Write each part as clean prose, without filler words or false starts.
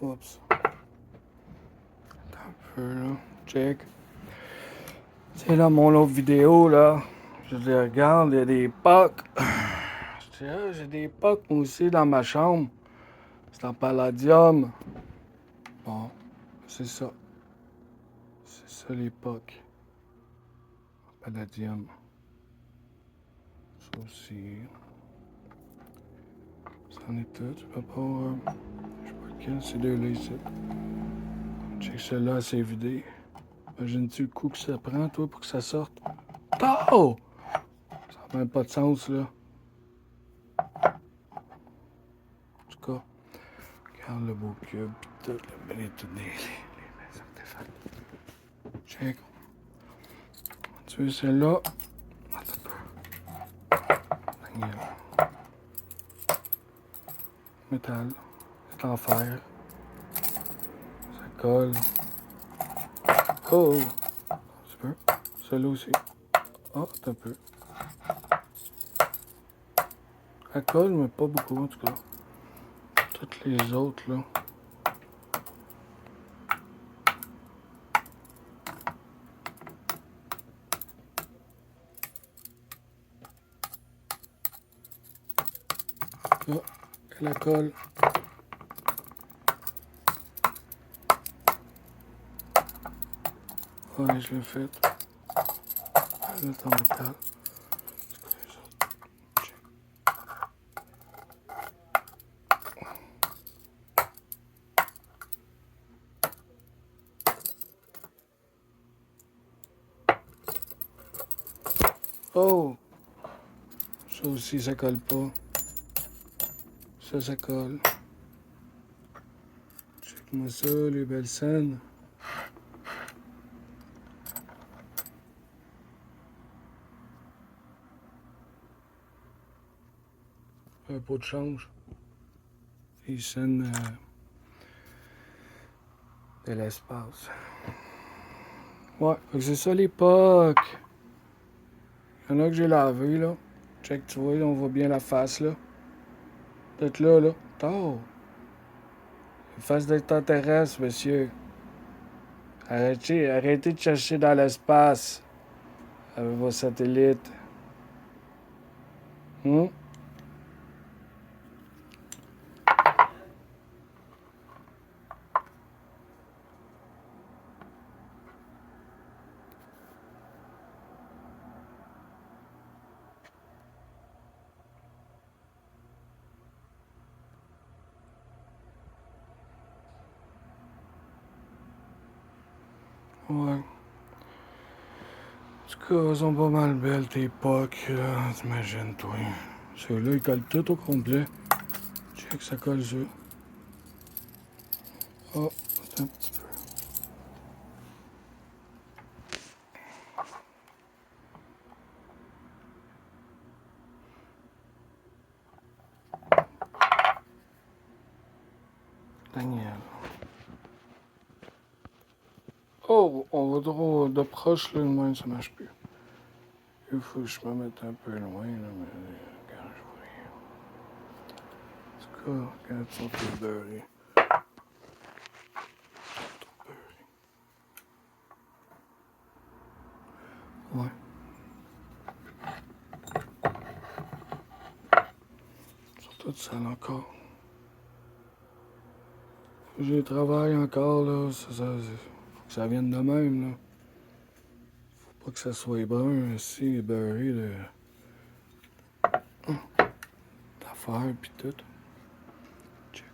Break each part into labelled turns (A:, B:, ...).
A: Oups. Attends un peu, là. Check. Tu sais, dans mon autre vidéo, là, je les regarde, il y a des pucks. Je dis, ah, j'ai des pucks, moi aussi, dans ma chambre. C'est en palladium. Bon, c'est ça. C'est ça, les pucks. Palladium. Ça aussi. C'en est tout. Je peux pas... je sais pas lequel, c'est deux-là ici. Check celui-là, c'est vidé. Imagines-tu le coup que ça prend, toi, pour que ça sorte? Oh! Ça n'a même pas de sens, là. En tout cas, regarde le beau cube, pis tout, là, les toutes les artefacts. Check. Tu veux celle-là? Attends un peu. Daniel. Métal. C'est en fer. Ça colle. Oh! Tu peux. Celle-là aussi. Oh, attends un peu. Elle colle, mais pas beaucoup, en tout cas. Toutes les autres, là. Oh, elle colle. Ouais, je l'ai faite. Elle est en métal. Oh! Ça aussi, ça colle pas. Ça colle. Check-moi ça, les belles scènes. Un pot de change. Les scènes de l'espace. Ouais, fait que c'est ça les pucks. Il y en a que j'ai lavé, là. Check, tu vois, on voit bien la face, là. Peut-être là, là. Oh! Face d'extraterrestre, monsieur. Arrêtez de chercher dans l'espace avec vos satellites. Hum? Ouais. En tout cas, elles sont pas mal belles, tes pucks, là. T'imagines, toi. Ceux-là, ils collent tout au complet. Check, ça colle sur. Oh, attends un petit peu. Daniel. Oh, on va trop de proche, là, le moins, ça marche plus. Il faut que je me mette un peu loin, là, mais regarde, je vois rien. En tout cas, regarde, ils sont tous beurrés. Ouais. Ils sont tous sales encore. Je travaille encore, là. Faut que ça vienne de même, là. Faut pas que ça soit brun, aussi, beurré d'affaires, pis tout. Check.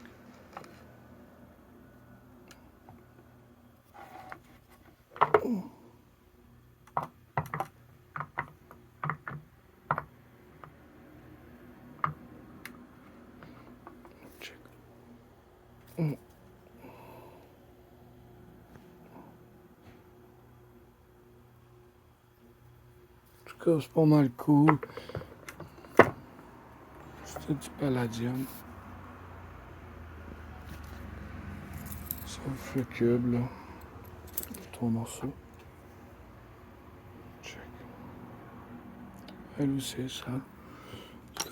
A: Check. En tout cas, c'est pas mal cool. C'est du palladium. Sauf le cube, là. 3 morceaux. Check. Elle aussi est sale.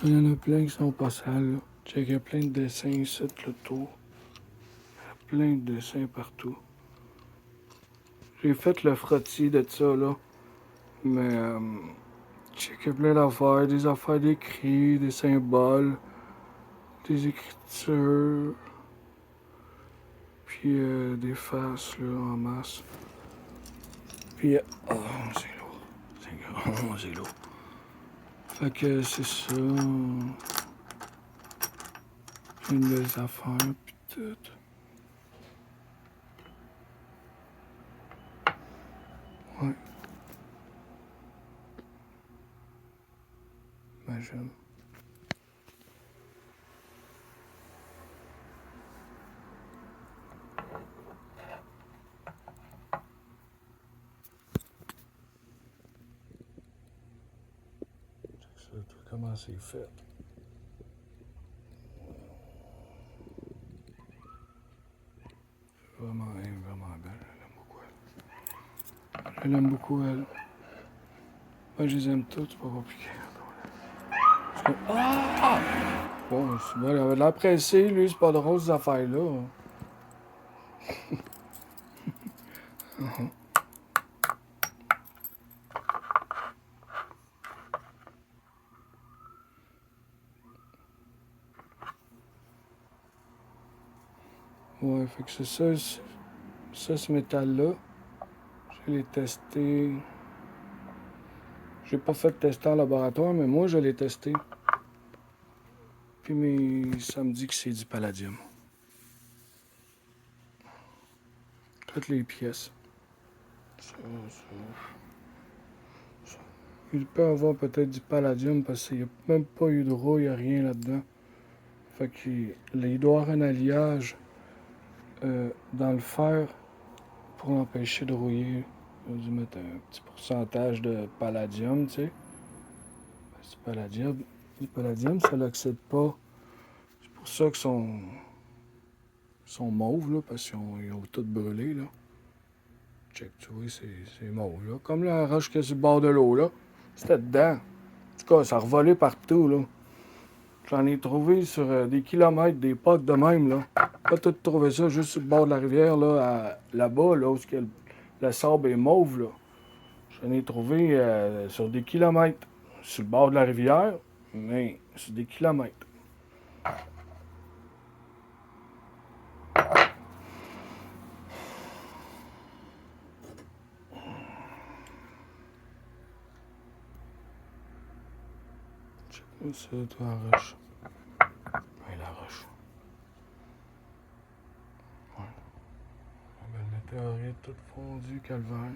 A: Il y en a plein qui sont pas sales, là. Check, il y a plein de dessins ici, le tour. plein de dessins partout. J'ai fait le frottis de ça, là. Mais, j'ai plein d'affaires. Des affaires d'écrits, des symboles, des écritures. Puis, des faces, là, en masse. Puis, oh, c'est lourd. C'est grand, c'est lourd. Fait que c'est ça. Une des affaires, puis tout. Ouais. Imagine. C'est ça, tout comment c'est fait. Vraiment, elle est vraiment belle. Je l'aime beaucoup, elle. Je l'aime beaucoup, elle. Moi, je les aime toutes, c'est pas compliqué. Ah! Bon, c'est bon, il avait de l'air pressé, lui, c'est pas drôle, ces affaires-là. Ouais, fait que c'est ça, ce métal-là. Je l'ai testé. J'ai pas fait tester en laboratoire, mais moi, je l'ai testé. Puis, ça me dit que c'est du palladium. Toutes les pièces. Ça. Il peut avoir peut-être du palladium parce qu'il n'y a même pas eu de rouille, il n'y a rien là-dedans. Fait qu'il doit y avoir un alliage dans le fer pour l'empêcher de rouiller. Il a dû mettre un petit pourcentage de palladium, tu sais. Du palladium, ça l'oxyde pas. C'est pour ça qu'ils sont mauves, là, parce qu'ils ont tout brûlé, là. Check, tu vois, c'est mauve, là. Comme la roche qui est sur le bord de l'eau, là. C'était dedans. En tout cas, ça a revolé partout, là. J'en ai trouvé sur des kilomètres, des pocs de même, là. Pas tout trouvé ça juste sur le bord de la rivière, là, là-bas, là, où le sable est mauve, là. J'en ai trouvé sur des kilomètres. Sur le bord de la rivière, mais sur des kilomètres. Ça, toi, la roche. Oui, la roche. Ouais. La météorite toute fondue, calvaire.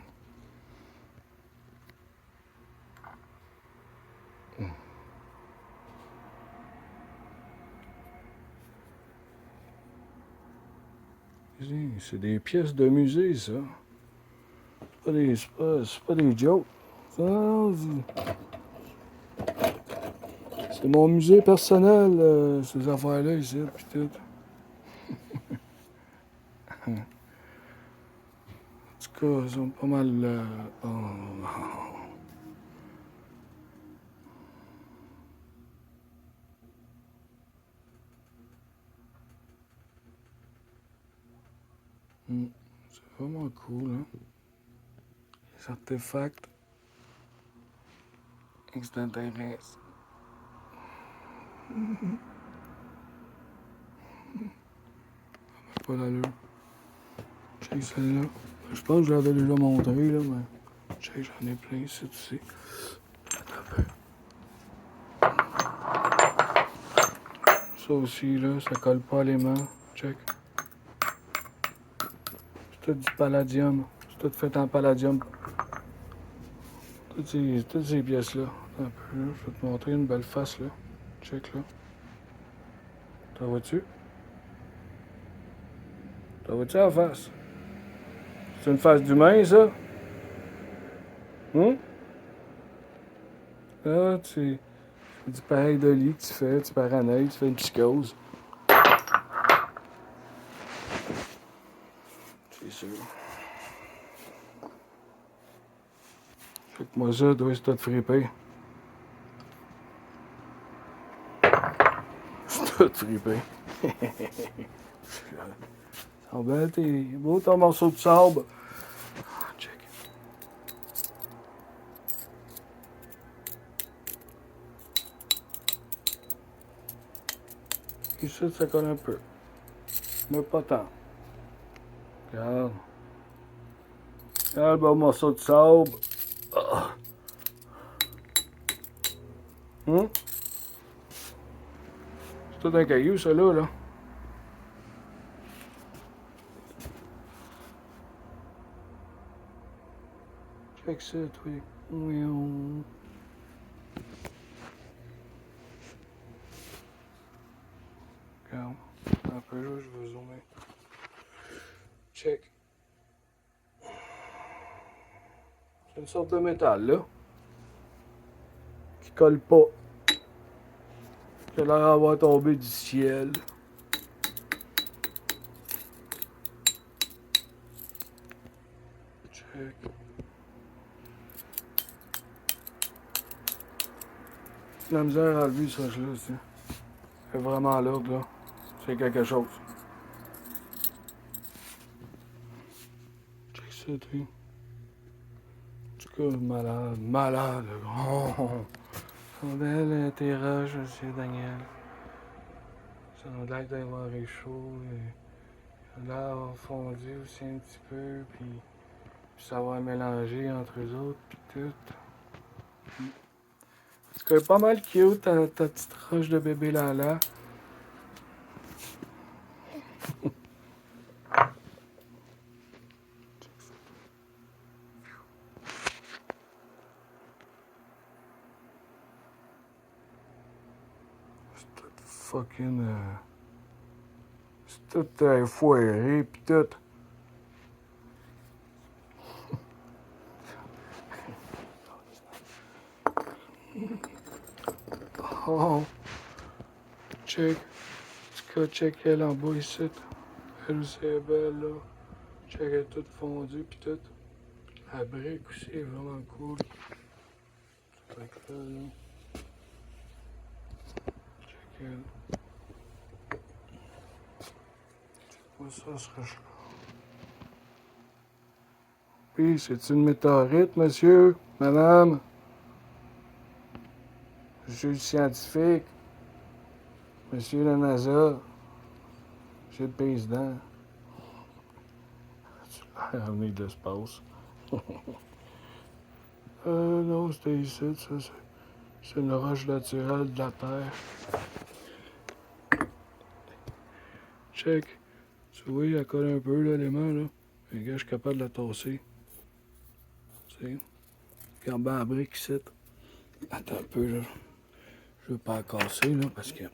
A: C'est des pièces de musée, ça. C'est pas des jokes. C'est mon musée personnel, ces affaires-là ici, pis tout. En tout cas, ils sont pas mal. Oh. C'est vraiment cool, hein? Les artefacts extraterrestres. Pas d'allure. Check celle-là. Je pense que je l'avais déjà montré, là, mais. Check, j'en ai plein ici, tu sais. Ça aussi, là, ça colle pas à les mains. Check. C'est tout du palladium. C'est tout fait en palladium. Toutes ces pièces-là. Un peu, là. Je vais te montrer une belle face, là. Check, là. T'en vois-tu? T'en vois-tu la face? C'est une face d'humain, ça? Hum? Ah, tu dis pareil de lit que tu fais, tu paranoïes, tu fais une psychose. C'est sûr. Fait que moi, ça, doit être tout frippé. C'est tout frippé. Oh ben, t'es beau ton morceau de sable. Check. Ici, ça colle un peu. Mais pas tant. Regarde. Regarde, bon morceau de sable. Ah. C'est tout un caillou, ça, là. Check ça, toi. Regarde. Un peu là, je vais zoomer. Check. C'est une sorte de métal, là. Qui colle pas. Qui a l'air d'avoir tombé du ciel. Check. La misère à lever ça, là, c'est. C'est vraiment lourd, là. C'est quelque chose. Check ça, toi. En tout cas, malade, malade. Oh. Sont belles tes roches, monsieur Daniel. Ça a l'air d'avoir chaud. Là, fondu aussi un petit peu, puis ça va mélanger entre eux autres, puis tout. C'est quand même pas mal cute, ta petite roche de bébé Lala. C'est tout fucking. C'est tout foiré, pis tout. Oh, check. En tout cas, check elle en bas ici. Elle aussi est belle, là. Check, elle est toute fondue, pis tout. La brique aussi est vraiment cool. Fait que là, check elle. Moi, ça serait chaud. Oui, c'est une météorite, monsieur, madame. Je suis le scientifique. Monsieur la NASA. Monsieur le président. Tu l'as ramené de l'espace. Non, c'était ici, ça. C'est une roche naturelle de la Terre. Check. Tu vois, elle colle un peu, là, les mains, là. Les gars, je suis capable de la tasser. Tu sais. Regarde bien la brique ici. Attends un peu, là. Je veux pas la casser, là, parce que.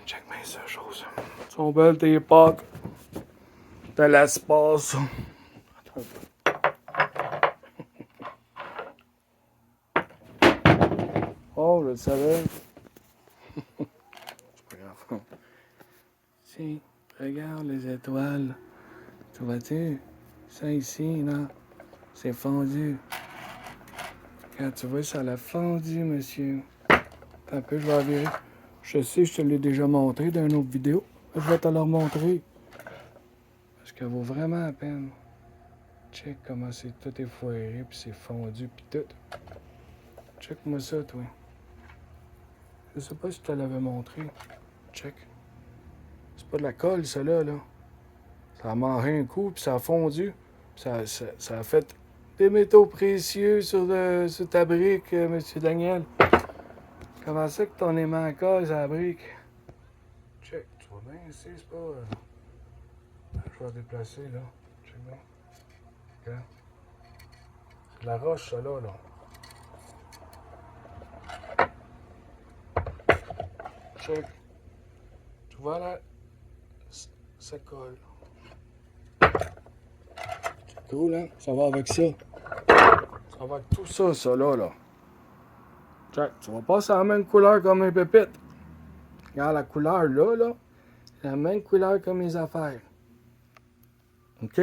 A: Check bien ça, chose. Ils sont belles tes époques. De l'espace. Attends un peu. Oh, je le savais. C'est pas grave. Si, regarde les étoiles. Tu vois-tu? Ça ici, là, c'est fondu. Quand tu vois, ça l'a fondu, monsieur. Attends un peu, je vais vérifier. Je sais, je te l'ai déjà montré dans une autre vidéo. Je vais te la remontrer. Parce qu'elle vaut vraiment la peine. Check comment c'est tout effoiré, puis c'est fondu, puis tout. Check-moi ça, toi. Je sais pas si je te l'avais montré. Check. C'est pas de la colle, ça là. Ça a mangé un coup, puis ça a fondu. Puis ça a fait des métaux précieux sur ta brique, monsieur Daniel. Comment ça que ton aimant à colle, ça brique? Check. Tu vois bien ici, c'est pas. Je vais déplacer, là. Check bien. Regarde. C'est de la roche, ça là. Check. Tu vois là? Ça colle. C'est cool, hein? Ça va avec ça. Ça va avec tout ça, ça là. Check. Tu vois pas, c'est la même couleur comme mes pépites. Regarde la couleur là. C'est la même couleur comme mes affaires. OK?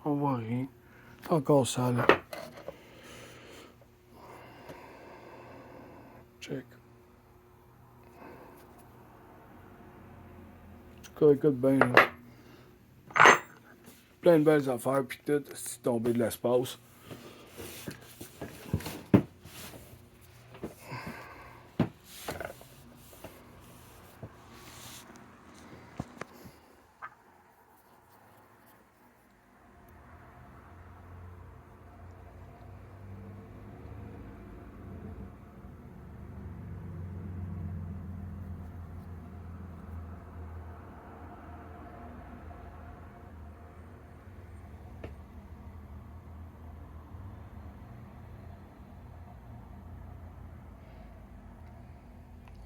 A: On voit rien. C'est encore sale. Check. En tout cas, écoute bien. Plein de belles affaires, puis tout, c'est tombé de l'espace.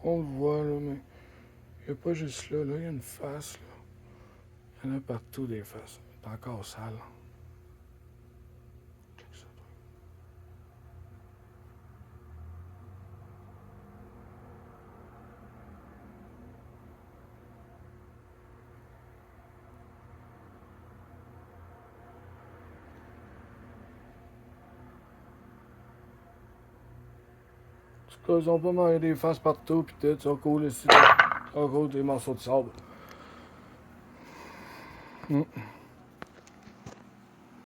A: On le voit, là, mais il n'y a pas juste là. Là, il y a une face, là. Il y en a partout des faces. C'est encore sale. Check ça, toi. En tout cas, ils ont pas mal des faces partout, pis tout. Ça coule ici. Ça coule des morceaux de sable.